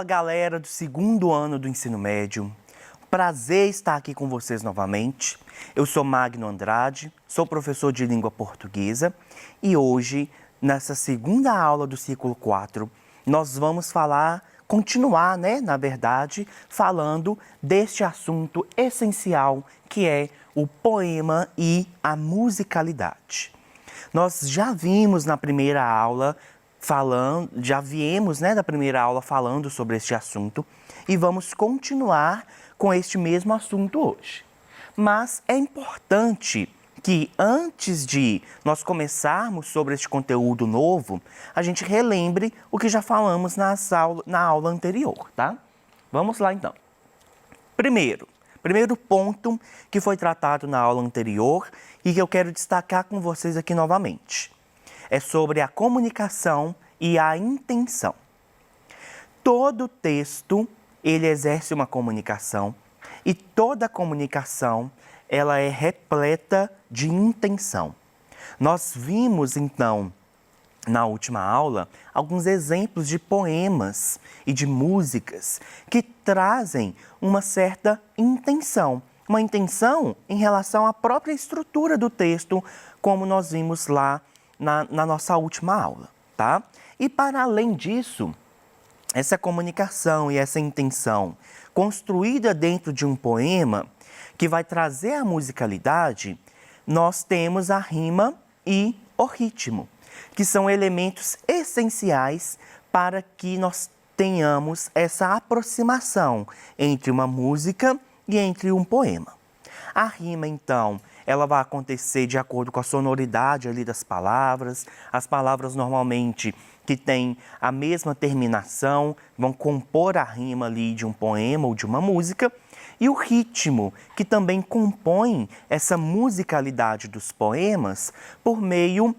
Fala, galera do segundo ano do ensino médio. Prazer estar aqui com vocês novamente. Eu sou Magno Andrade, sou professor de língua portuguesa e hoje, nessa segunda aula do ciclo 4, nós vamos continuar, na verdade, falando deste assunto essencial que é o poema e a musicalidade. Nós já vimos na primeira aula da primeira aula falando sobre este assunto e vamos continuar com este mesmo assunto hoje. Mas é importante que antes de nós começarmos sobre este conteúdo novo, a gente relembre o que já falamos na aula anterior, tá? Vamos lá então. Primeiro ponto que foi tratado na aula anterior e que eu quero destacar com vocês aqui novamente é sobre a comunicação e a intenção. Todo texto, ele exerce uma comunicação e toda comunicação, ela é repleta de intenção. Nós vimos, então, na última aula, alguns exemplos de poemas e de músicas que trazem uma certa intenção. Uma intenção em relação à própria estrutura do texto, como nós vimos lá na nossa última aula, tá? E para além disso, essa comunicação e essa intenção construída dentro de um poema que vai trazer a musicalidade, nós temos a rima e o ritmo, que são elementos essenciais para que nós tenhamos essa aproximação entre uma música e entre um poema. A rima, então, ela vai acontecer de acordo com a sonoridade ali das palavras. As palavras normalmente que têm a mesma terminação vão compor a rima ali de um poema ou de uma música. E o ritmo, que também compõe essa musicalidade dos poemas por meio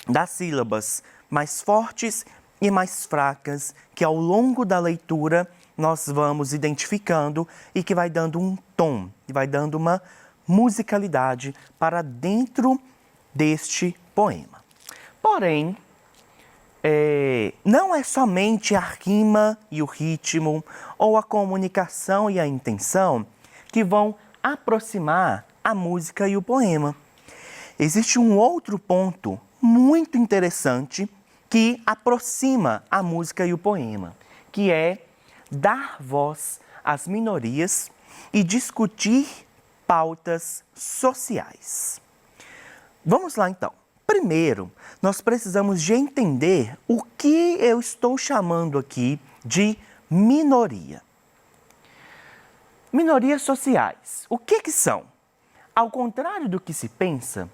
das sílabas mais fortes e mais fracas, que ao longo da leitura nós vamos identificando e que vai dando um tom, vai dando uma musicalidade para dentro deste poema. Porém, não é somente a rima e o ritmo ou a comunicação e a intenção que vão aproximar a música e o poema. Existe um outro ponto muito interessante que aproxima a música e o poema, que é dar voz às minorias e discutir pautas sociais. Vamos lá então. Primeiro, nós precisamos de entender o que eu estou chamando aqui de minoria. Minorias sociais. O que são? Ao contrário do que se pensa,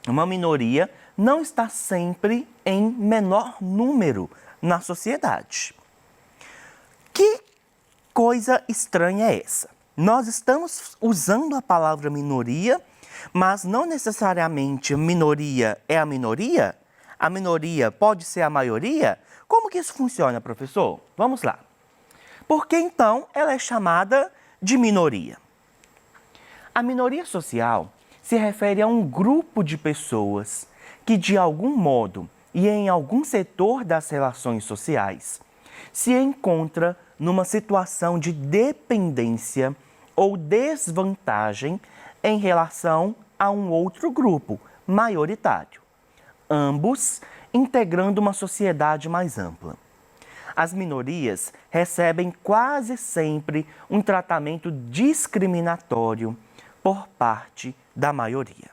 uma minoria não está sempre em menor número na sociedade. Que coisa estranha é essa? Nós estamos usando a palavra minoria, mas não necessariamente minoria é a minoria? A minoria pode ser a maioria? Como que isso funciona, professor? Vamos lá. Por que então ela é chamada de minoria? A minoria social se refere a um grupo de pessoas que, de algum modo e em algum setor das relações sociais, se encontra numa situação de dependência ou desvantagem em relação a um outro grupo maioritário, ambos integrando uma sociedade mais ampla. As minorias recebem quase sempre um tratamento discriminatório por parte da maioria.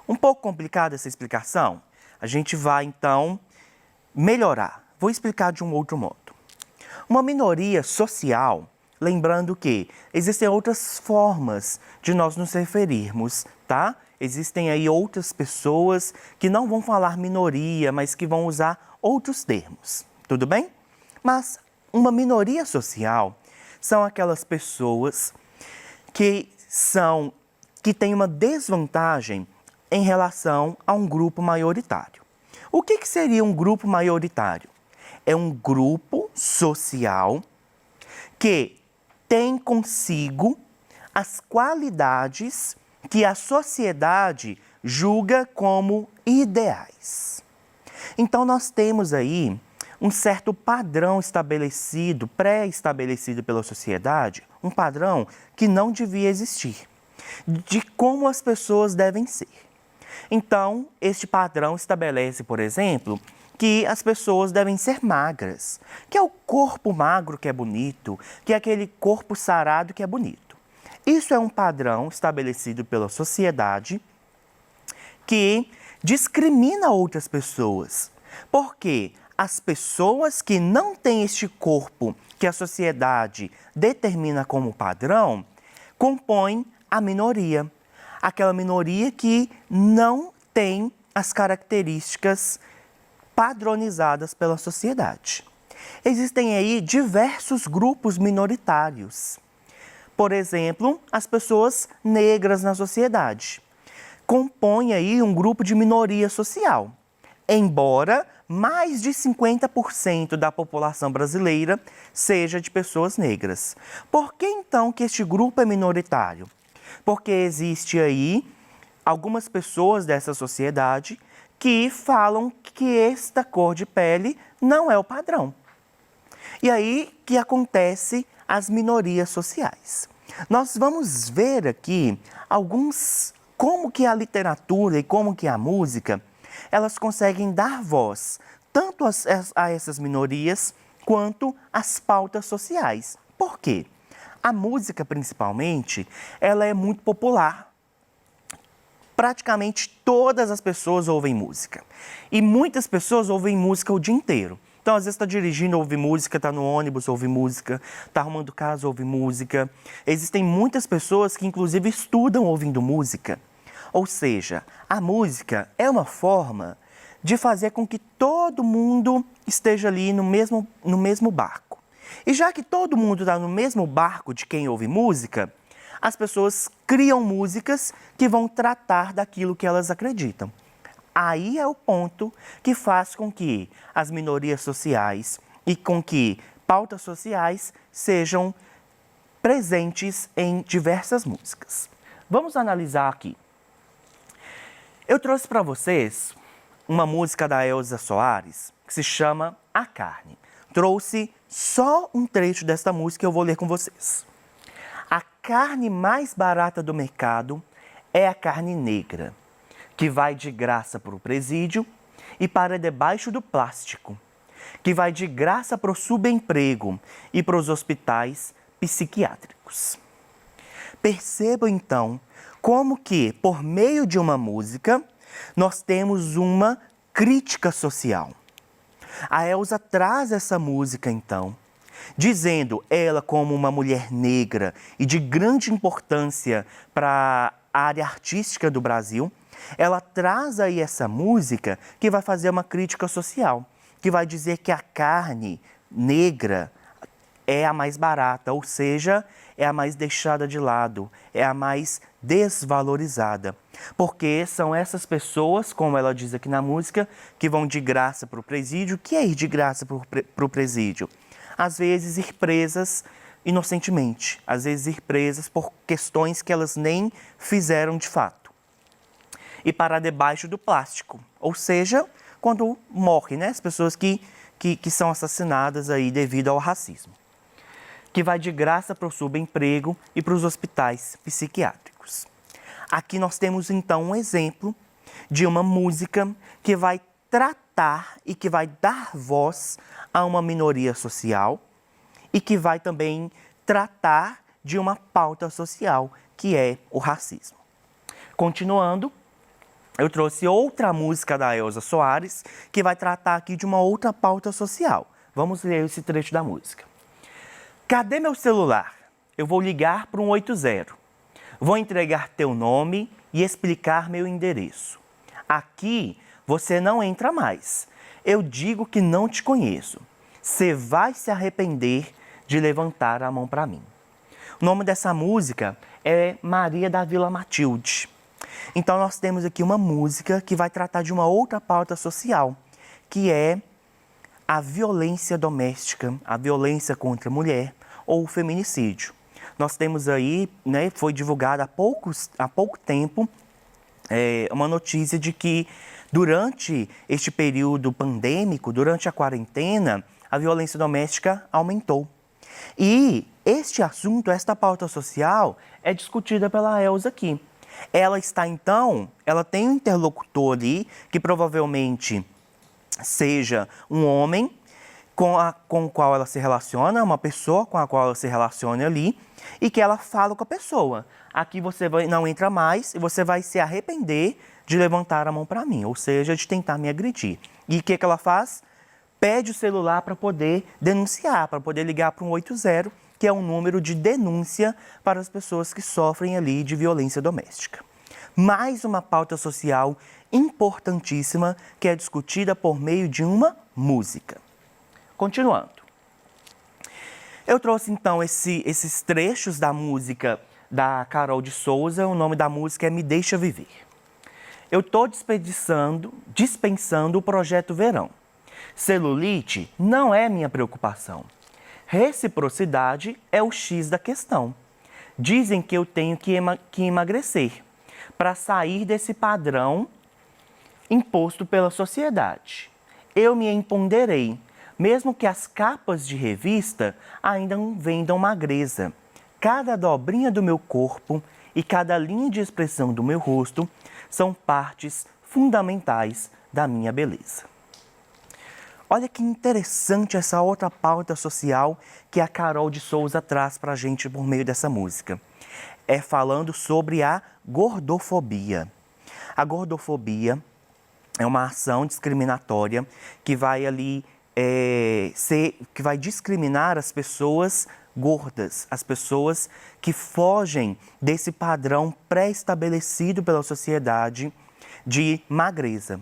Um pouco complicada essa explicação? A gente vai, então, melhorar. Vou explicar de um outro modo. Uma minoria social, lembrando que existem outras formas de nós nos referirmos, tá? Existem aí outras pessoas que não vão falar minoria, mas que vão usar outros termos, tudo bem? Mas uma minoria social são aquelas pessoas que têm uma desvantagem em relação a um grupo maioritário. O que seria um grupo maioritário? É um grupo social que tem consigo as qualidades que a sociedade julga como ideais. Então, nós temos aí um certo padrão estabelecido, pré-estabelecido pela sociedade, um padrão que não devia existir, de como as pessoas devem ser. Então, este padrão estabelece, por exemplo, que as pessoas devem ser magras, que é o corpo magro que é bonito, que é aquele corpo sarado que é bonito. Isso é um padrão estabelecido pela sociedade que discrimina outras pessoas, porque as pessoas que não têm este corpo que a sociedade determina como padrão compõem a minoria, aquela minoria que não tem as características padronizadas pela sociedade. Existem aí diversos grupos minoritários. Por exemplo, as pessoas negras na sociedade compõem aí um grupo de minoria social, embora mais de 50% da população brasileira seja de pessoas negras. Por que então que este grupo é minoritário? Porque existe aí algumas pessoas dessa sociedade que falam que esta cor de pele não é o padrão. E aí que acontece as minorias sociais. Nós vamos ver aqui como que a literatura e como que a música, elas conseguem dar voz tanto a essas minorias quanto às pautas sociais. Por quê? A música, principalmente, ela é muito popular. Praticamente todas as pessoas ouvem música. E muitas pessoas ouvem música o dia inteiro. Então, às vezes, está dirigindo, ouve música, está no ônibus, ouve música, está arrumando casa, ouve música. Existem muitas pessoas que, inclusive, estudam ouvindo música. Ou seja, a música é uma forma de fazer com que todo mundo esteja ali no mesmo barco. E já que todo mundo está no mesmo barco de quem ouve música, as pessoas criam músicas que vão tratar daquilo que elas acreditam. Aí é o ponto que faz com que as minorias sociais e com que pautas sociais sejam presentes em diversas músicas. Vamos analisar aqui. Eu trouxe para vocês uma música da Elza Soares que se chama A Carne. Trouxe só um trecho desta música e eu vou ler com vocês. A carne mais barata do mercado é a carne negra, que vai de graça para o presídio e para debaixo do plástico, que vai de graça para o subemprego e para os hospitais psiquiátricos. Percebam então como que, por meio de uma música, nós temos uma crítica social. A Elza traz essa música então, dizendo ela como uma mulher negra e de grande importância para a área artística do Brasil, ela traz aí essa música que vai fazer uma crítica social, que vai dizer que a carne negra é a mais barata, ou seja, é a mais deixada de lado, é a mais desvalorizada. Porque são essas pessoas, como ela diz aqui na música, que vão de graça para o presídio. O que é ir de graça para o presídio? Às vezes ir presas inocentemente, às vezes ir presas por questões que elas nem fizeram de fato. E para debaixo do plástico, ou seja, quando morrem, né? As pessoas que são assassinadas aí devido ao racismo. Que vai de graça para o subemprego e para os hospitais psiquiátricos. Aqui nós temos então um exemplo de uma música que vai tratar e que vai dar voz a uma minoria social e que vai também tratar de uma pauta social, que é o racismo. Continuando, eu trouxe outra música da Elza Soares, que vai tratar aqui de uma outra pauta social. Vamos ler esse trecho da música. Cadê meu celular? Eu vou ligar para um 80. Vou entregar teu nome e explicar meu endereço. Aqui você não entra mais. Eu digo que não te conheço. Você vai se arrepender de levantar a mão para mim. O nome dessa música é Maria da Vila Matilde. Então nós temos aqui uma música que vai tratar de uma outra pauta social, que é a violência doméstica, a violência contra a mulher ou o feminicídio. Nós temos aí, foi divulgada há pouco tempo uma notícia de que Durante este período pandêmico, durante a quarentena, a violência doméstica aumentou. E este assunto, esta pauta social, é discutida pela Elza aqui. Ela está, então, ela tem um interlocutor ali, que provavelmente seja um homem com o qual ela se relaciona, uma pessoa com a qual ela se relaciona ali, e que ela fala com a pessoa. Aqui você não entra mais e você vai se arrepender de levantar a mão para mim, ou seja, de tentar me agredir. E o que ela faz? Pede o celular para poder denunciar, para poder ligar para o 180, que é um número de denúncia para as pessoas que sofrem ali de violência doméstica. Mais uma pauta social importantíssima que é discutida por meio de uma música. Continuando. Eu trouxe então esses trechos da música da Carol de Souza. O nome da música é Me Deixa Viver. Eu estou dispensando o projeto Verão. Celulite não é minha preocupação. Reciprocidade é o X da questão. Dizem que eu tenho que emagrecer para sair desse padrão imposto pela sociedade. Eu me empoderei, mesmo que as capas de revista ainda não vendam magreza. Cada dobrinha do meu corpo e cada linha de expressão do meu rosto são partes fundamentais da minha beleza. Olha que interessante essa outra pauta social que a Carol de Souza traz para a gente por meio dessa música. É falando sobre a gordofobia. A gordofobia é uma ação discriminatória que vai ali que vai discriminar as pessoas gordas, as pessoas que fogem desse padrão pré-estabelecido pela sociedade de magreza.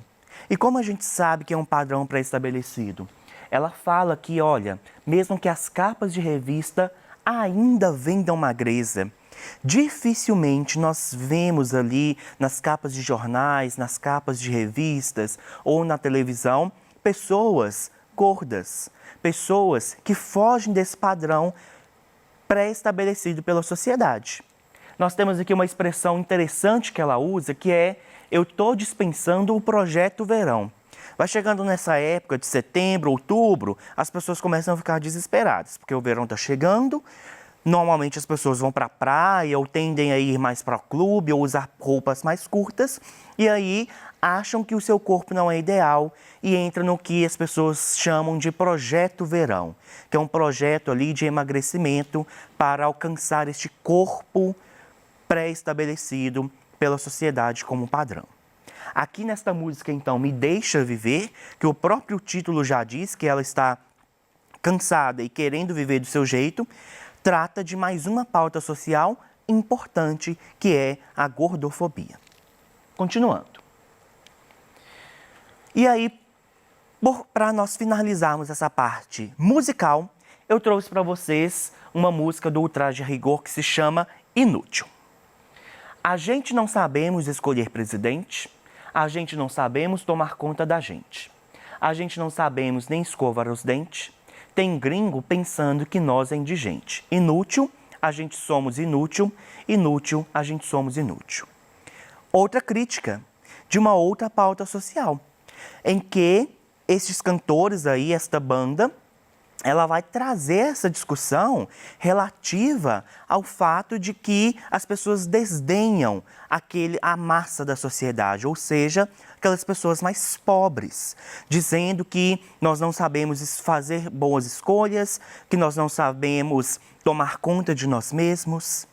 E como a gente sabe que é um padrão pré-estabelecido? Ela fala que, olha, mesmo que as capas de revista ainda vendam magreza, dificilmente nós vemos ali nas capas de jornais, nas capas de revistas ou na televisão, pessoas gordas, pessoas que fogem desse padrão pré-estabelecido pela sociedade. Nós temos aqui uma expressão interessante que ela usa, que é: eu estou dispensando o projeto Verão. Vai chegando nessa época de setembro, outubro, as pessoas começam a ficar desesperadas, porque o verão está chegando. Normalmente as pessoas vão para a praia ou tendem a ir mais para o clube ou usar roupas mais curtas e aí acham que o seu corpo não é ideal e entra no que as pessoas chamam de projeto verão, que é um projeto ali de emagrecimento para alcançar este corpo pré-estabelecido pela sociedade como padrão. Aqui nesta música, então, Me Deixa Viver, que o próprio título já diz que ela está cansada e querendo viver do seu jeito, trata de mais uma pauta social importante, que é a gordofobia. Continuando. E aí, para nós finalizarmos essa parte musical, eu trouxe para vocês uma música do Ultraje a Rigor que se chama Inútil. A gente não sabemos escolher presidente, a gente não sabemos tomar conta da gente. A gente não sabemos nem escovar os dentes. Tem gringo pensando que nós é indigente. Inútil, a gente somos inútil. Inútil, a gente somos inútil. Outra crítica de uma outra pauta social, em que estes cantores aí, esta banda, ela vai trazer essa discussão relativa ao fato de que as pessoas desdenham a massa da sociedade, ou seja, aquelas pessoas mais pobres, dizendo que nós não sabemos fazer boas escolhas, que nós não sabemos tomar conta de nós mesmos.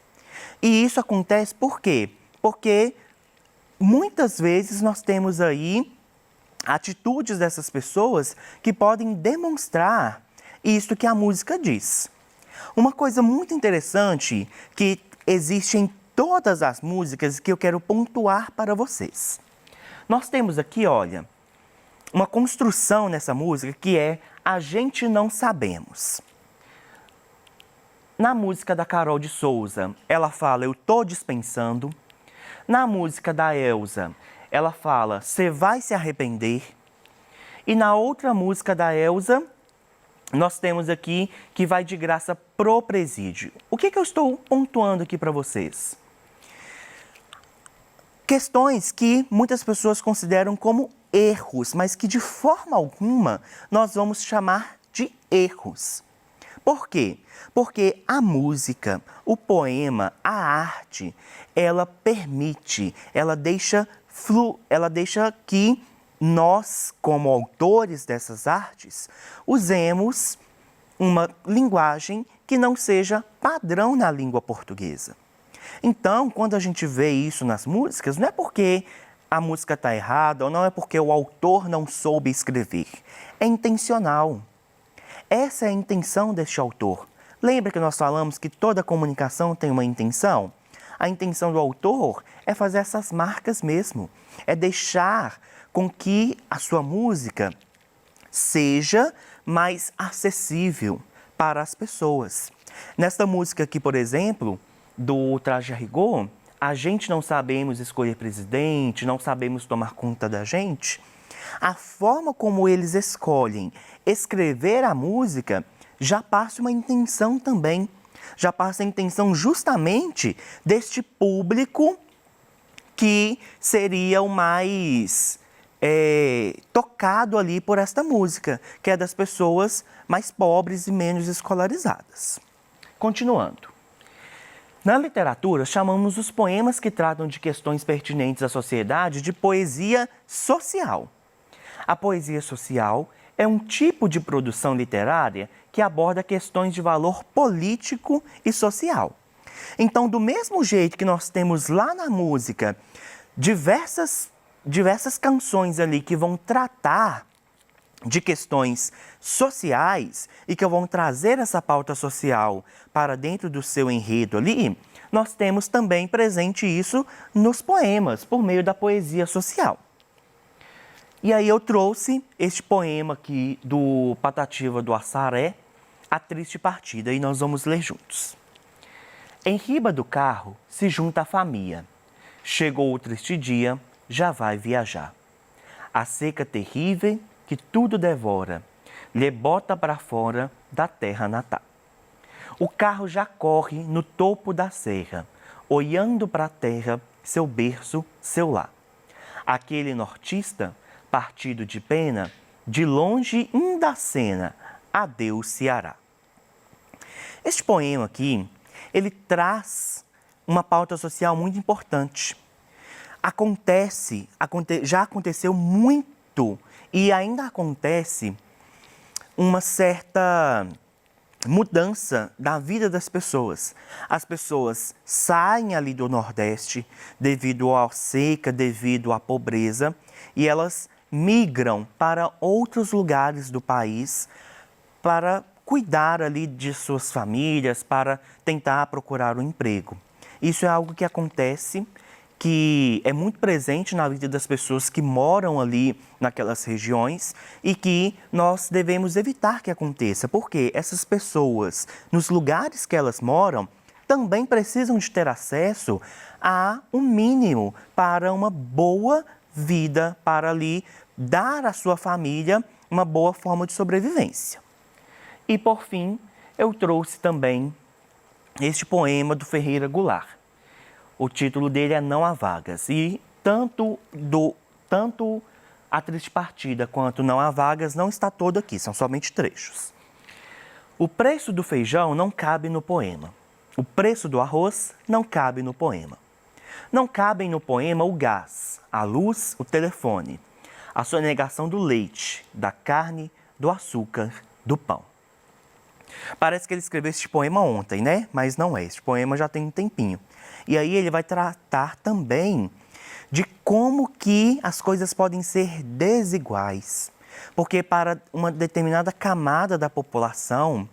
E isso acontece por quê? Porque muitas vezes nós temos aí atitudes dessas pessoas que podem demonstrar isto que a música diz. Uma coisa muito interessante que existe em todas as músicas que eu quero pontuar para vocês. Nós temos aqui, olha, uma construção nessa música que é A Gente Não Sabemos. Na música da Carol de Souza, ela fala, eu tô dispensando. Na música da Elza, ela fala, você vai se arrepender. E na outra música da Elza, nós temos aqui que vai de graça pro presídio. O que eu estou pontuando aqui para vocês? Questões que muitas pessoas consideram como erros, mas que de forma alguma nós vamos chamar de erros. Por quê? Porque a música, o poema, a arte, ela permite, ela deixa que nós, como autores dessas artes, usemos uma linguagem que não seja padrão na língua portuguesa. Então, quando a gente vê isso nas músicas, não é porque a música está errada ou não é porque o autor não soube escrever. É intencional. Essa é a intenção deste autor. Lembra que nós falamos que toda comunicação tem uma intenção? A intenção do autor é fazer essas marcas mesmo. É deixar com que a sua música seja mais acessível para as pessoas. Nesta música aqui, por exemplo, do Traje a Rigor, a gente não sabemos escolher presidente, não sabemos tomar conta da gente. A forma como eles escolhem escrever a música já passa uma intenção também. Já passa a intenção justamente deste público que seria o mais tocado ali por esta música, que é das pessoas mais pobres e menos escolarizadas. Continuando. Na literatura, chamamos os poemas que tratam de questões pertinentes à sociedade de poesia social. A poesia social é um tipo de produção literária que aborda questões de valor político e social. Então, do mesmo jeito que nós temos lá na música diversas canções ali que vão tratar de questões sociais e que vão trazer essa pauta social para dentro do seu enredo ali, nós temos também presente isso nos poemas, por meio da poesia social. E aí eu trouxe este poema aqui do Patativa do Assaré, A Triste Partida, e nós vamos ler juntos. Em riba do carro se junta a família. Chegou o triste dia, já vai viajar. A seca terrível que tudo devora, lhe bota para fora da terra natal. O carro já corre no topo da serra, olhando para a terra, seu berço, seu lar. Aquele nortista, partido de pena, de longe inda a cena, adeus Ceará. Este poema aqui, ele traz uma pauta social muito importante. Já aconteceu muito e ainda acontece uma certa mudança da vida das pessoas. As pessoas saem ali do Nordeste devido à seca, devido à pobreza, e elas migram para outros lugares do país para cuidar ali de suas famílias, para tentar procurar um emprego. Isso é algo que acontece, que é muito presente na vida das pessoas que moram ali naquelas regiões e que nós devemos evitar que aconteça, porque essas pessoas, nos lugares que elas moram, também precisam de ter acesso a um mínimo para uma boa vida, para ali dar à sua família uma boa forma de sobrevivência. E por fim, eu trouxe também este poema do Ferreira Goulart. O título dele é Não Há Vagas, e tanto A Triste Partida quanto Não Há Vagas não está todo aqui, são somente trechos. O preço do feijão não cabe no poema. O preço do arroz não cabe no poema. Não cabem no poema o gás, a luz, o telefone, a sonegação do leite, da carne, do açúcar, do pão. Parece que ele escreveu este poema ontem, né? Mas não é, este poema já tem um tempinho. E aí ele vai tratar também de como que as coisas podem ser desiguais. Porque para uma determinada camada da população,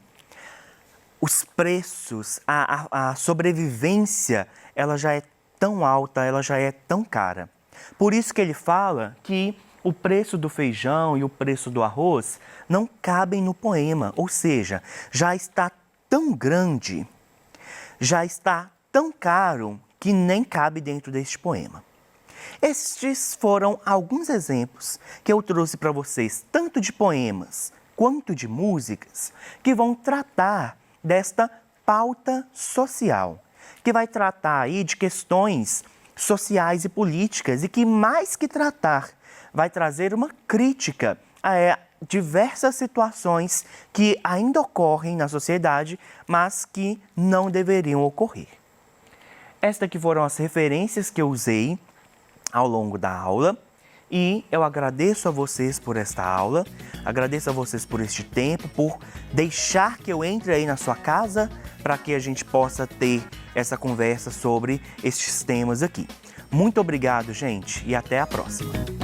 os preços, a sobrevivência, ela já é tão alta, ela já é tão cara. Por isso que ele fala que o preço do feijão e o preço do arroz não cabem no poema, ou seja, já está tão grande, já está tão caro que nem cabe dentro deste poema. Estes foram alguns exemplos que eu trouxe para vocês, tanto de poemas quanto de músicas, que vão tratar desta pauta social, que vai tratar aí de questões sociais e políticas e que, mais que tratar, vai trazer uma crítica a diversas situações que ainda ocorrem na sociedade, mas que não deveriam ocorrer. Estas que foram as referências que eu usei ao longo da aula e eu agradeço a vocês por esta aula, agradeço a vocês por este tempo, por deixar que eu entre aí na sua casa para que a gente possa ter essa conversa sobre estes temas aqui. Muito obrigado, gente, e até a próxima!